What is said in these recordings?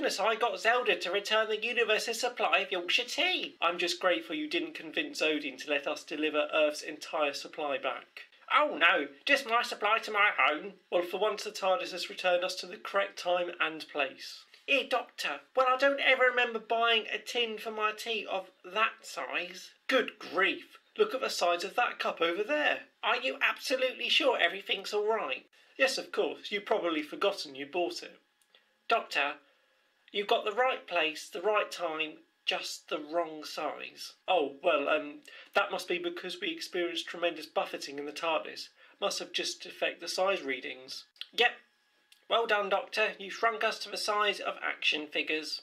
Christmas I got Zelda to return the universe's supply of Yorkshire tea. I'm just grateful you didn't convince Odin to let us deliver Earth's entire supply back. Oh no, just my supply to my home. Well, for once the TARDIS has returned us to the correct time and place. Here, Doctor. Well, I don't ever remember buying a tin for my tea of that size. Good grief. Look at the size of that cup over there. Are you absolutely sure everything's all right? Yes, of course. You've probably forgotten you bought it. Doctor, you've got the right place, the right time, just the wrong size. Oh, well, that must be because we experienced tremendous buffeting in the TARDIS. Must have just affected the size readings. Yep. Well done, Doctor. You shrunk us to the size of action figures.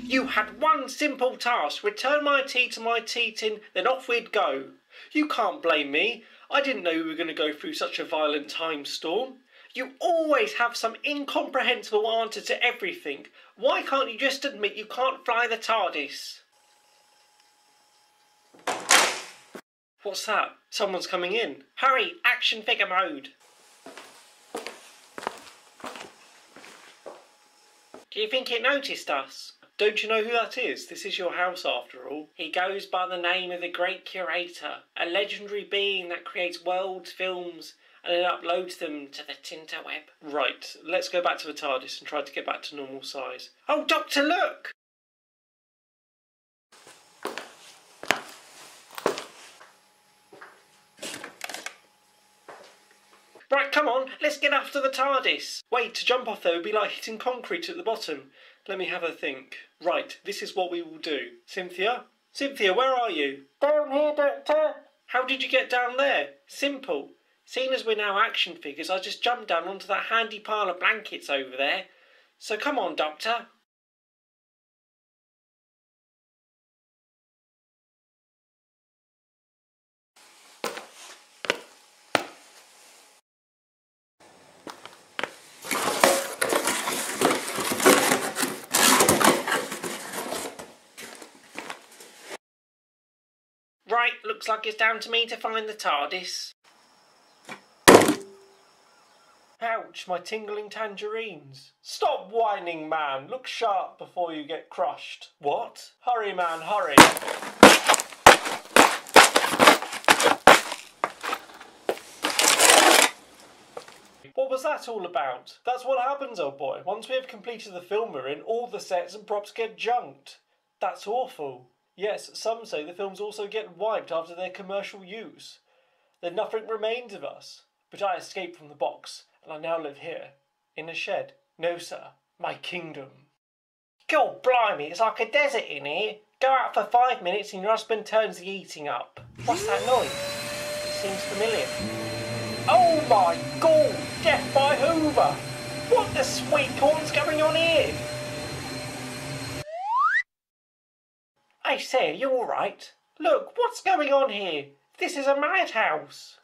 You had one simple task. Return my tea to my tea tin, then off we'd go. You can't blame me. I didn't know we were going to go through such a violent time storm. You always have some incomprehensible answer to everything. Why can't you just admit you can't fly the TARDIS? What's that? Someone's coming in. Hurry, action figure mode. Do you think it noticed us? Don't you know who that is? This is your house after all. He goes by the name of the Great Curator, a legendary being that creates worlds, films, and then uploads them to the Tinterweb. Right, let's go back to the TARDIS and try to get back to normal size. Oh, Doctor, look! Right, come on, let's get after the TARDIS. Wait, to jump off there would be like hitting concrete at the bottom. Let me have a think. Right, this is what we will do. Cynthia? Cynthia, where are you? Down here, Doctor. How did you get down there? Simple. Seeing as we're now action figures, I just jumped down onto that handy pile of blankets over there. So come on, Doctor. Right, looks like it's down to me to find the TARDIS. Ouch, my tingling tangerines. Stop whining, man. Look sharp before you get crushed. What? Hurry, man, hurry. What was that all about? That's what happens, old boy. Once we have completed the film we're in, all the sets and props get junked. That's awful. Yes, some say the films also get wiped after their commercial use. Then nothing remains of us. But I escaped from the box, and I now live here, in a shed. No, sir, my kingdom. God blimey, it's like a desert in here. Go out for 5 minutes and your husband turns the heating up. What's that noise? It seems familiar. Oh my God, Death by Hoover! What the sweet corn's going on here? I say, are you alright? Look, what's going on here? This is a madhouse.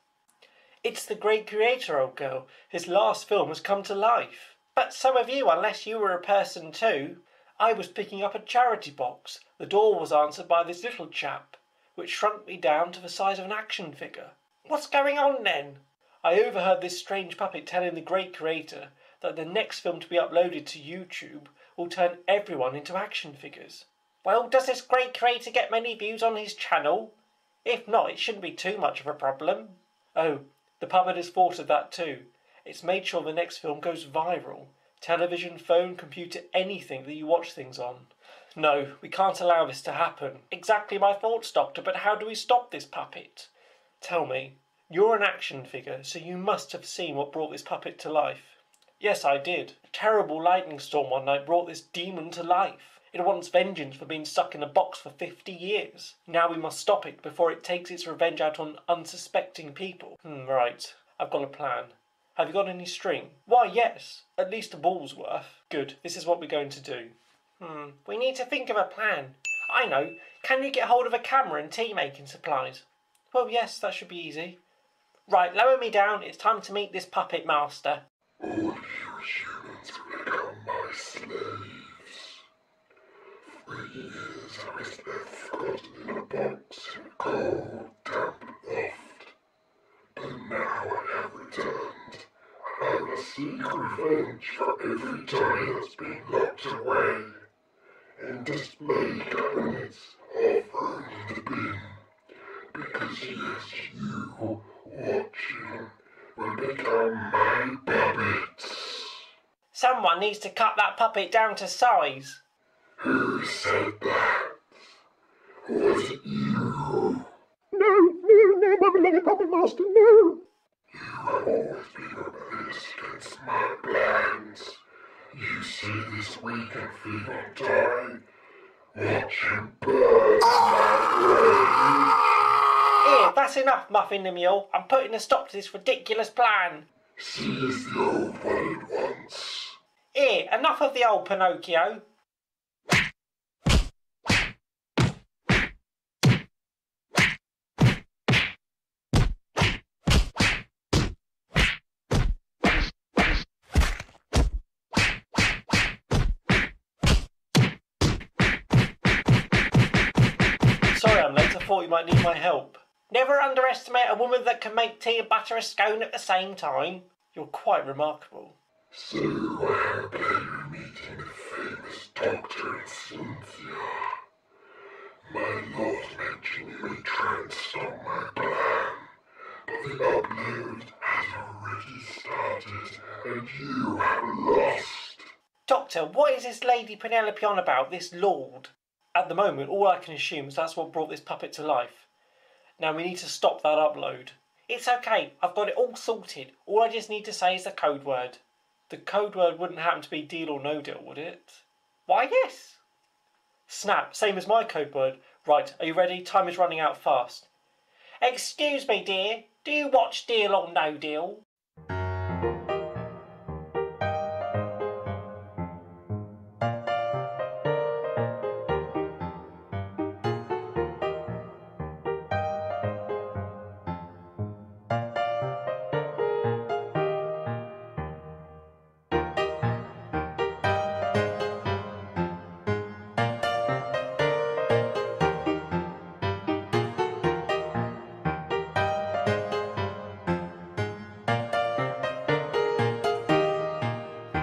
It's the Great Creator, old girl. His last film has come to life. But so have you, unless you were a person too. I was picking up a charity box. The door was answered by this little chap, which shrunk me down to the size of an action figure. What's going on then? I overheard this strange puppet telling the Great Creator that the next film to be uploaded to YouTube will turn everyone into action figures. Well, does this Great Creator get many views on his channel? If not, it shouldn't be too much of a problem. Oh, the puppet has thought of that too. It's made sure the next film goes viral. Television, phone, computer, anything that you watch things on. No, we can't allow this to happen. Exactly my thoughts, Doctor, but how do we stop this puppet? Tell me, you're an action figure, so you must have seen what brought this puppet to life. Yes, I did. A terrible lightning storm one night brought this demon to life. It wants vengeance for being stuck in a box for 50 years. Now we must stop it before it takes its revenge out on unsuspecting people. Right. I've got a plan. Have you got any string? Why, yes. At least a ball's worth. Good. This is what we're going to do. We need to think of a plan. I know. Can you get hold of a camera and tea-making supplies? Well, yes, that should be easy. Right, lower me down. It's time to meet this puppet master. All you humans will become my slaves. For years I was left forgotten in a box in a cold, damp loft. But now I have returned. I will seek revenge for every toy that's been locked away in display cabinets or thrown in the bin. Because yes, you watching will become my puppets. Someone needs to cut that puppet down to size. Who said that? Was it you? No, mother-loving puppet master, no! You have always been rebellious against my plans. You see this weak and feeble toy. Watch him burn my Here, that's enough, Muffin the Mule. I'm putting a stop to this ridiculous plan. rage. Seize the old one at once. Here, enough of the old Pinocchio. Sorry I'm late, I thought you might need my help. Never underestimate a woman that can make tea and butter a scone at the same time. You're quite remarkable. So I had a pleasure meeting the famous doctor in Cynthia. My lord mentioned you would try and stop my plan, but the upload has already started and you have lost. Doctor, what is this Lady Penelope on about, this lord? At the moment, all I can assume is that's what brought this puppet to life. Now we need to stop that upload. It's okay, I've got it all sorted. All I just need to say is the code word. The code word wouldn't happen to be deal or no deal, would it? Why, yes. Snap, same as my code word. Right, are you ready? Time is running out fast. Excuse me, dear. Do you watch Deal or No Deal?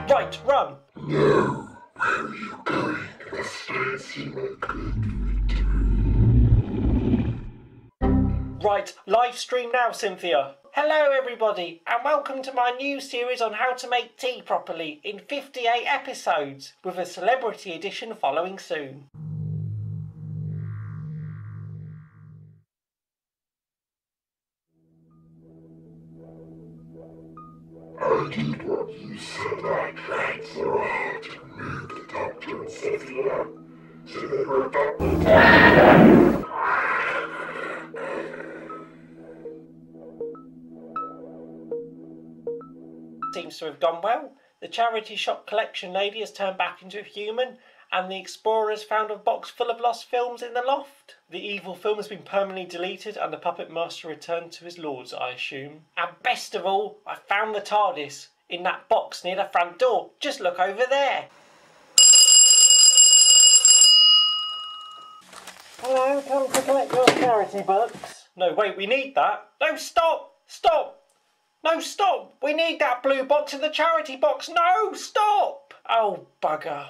Right, run. No, where are you going? You must stay and see my good victory. Right, live stream now, Cynthia. Hello everybody, and welcome to my new series on how to make tea properly in 58 episodes, with a celebrity edition following soon. I did what you said. I tried so hard to remove the doctor and Cynthia, so they were about to die. Seems to have gone well. The charity shop collection lady has turned back into a human, and the explorer has found a box full of lost films in the loft. The evil film has been permanently deleted and the puppet master returned to his lords, I assume. And best of all, I found the TARDIS in that box near the front door. Just look over there. Hello, come to collect your charity books. No, wait, we need that. No, stop! Stop! No, stop! We need that blue box in the charity box. No, stop! Oh, bugger.